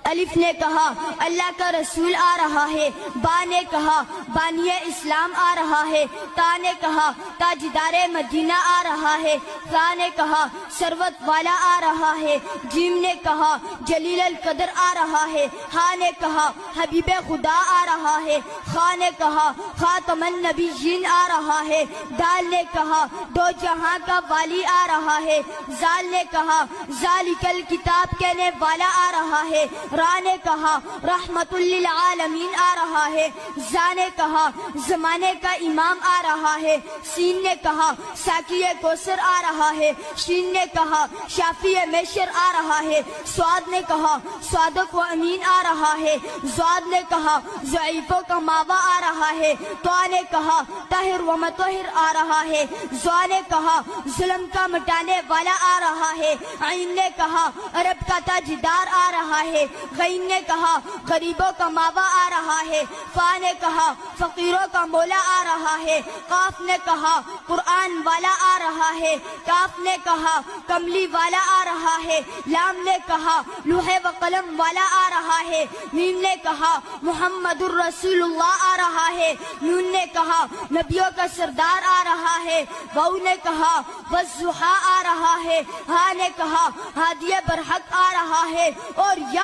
الف نے کہا اللہ کا رسول آ رہا ہے، با نے کہا بانی اسلام آ رہا ہے، تا نے کہا تاجدار مدینہ آ رہا ہے، ثا نے کہا ثروت والا آ رہا ہے، جیم نے کہا جلیل القدر آ رہا ہے، ہا نے کہا حبیب خدا آ رہا ہے، خا نے کہا خاتم النبیین آ رہا ہے، دال نے کہا دو جہاں کا والی آ رہا ہے، زال نے کہا ذالک الکتاب کہنے والا آ رہا ہے، را نے کہا رحمت للعالمین آ رہا ہے، زا نے کہا زمانے کا امام آ رہا ہے، سین نے کہا ساقی کوثر آ رہا ہے، شین نے کہا شافی میشر آ رہا ہے، سواد نے کہا صادق و امین آ رہا ہے، زواد نے کہا ضعیفوں کا ماوا آ رہا ہے، طا نے کہا طاہر و مطہر آ رہا ہے، زوا نے کہا ظلم کا مٹانے والا آ رہا ہے، عین نے کہا عرب کا تاجدار آ رہا ہے، غین نے کہا غریبوں کا ماوا آ رہا ہے، فا نے کہا فقیروں کا مولا آ رہا ہے، قاف نے کہا قرآن والا آ رہا ہے، کاف نے کہا کملی والا آ رہا ہے، لام نے کہا لوح و قلم والا آ رہا ہے، میم نے کہا محمد الرسول اللہ آ رہا ہے، نون نے کہا نبیوں کا سردار آ رہا ہے، واو نے کہا والضحیٰ آ رہا ہے، ہا نے کہا ہادی برحق آ رہا ہے، اور یا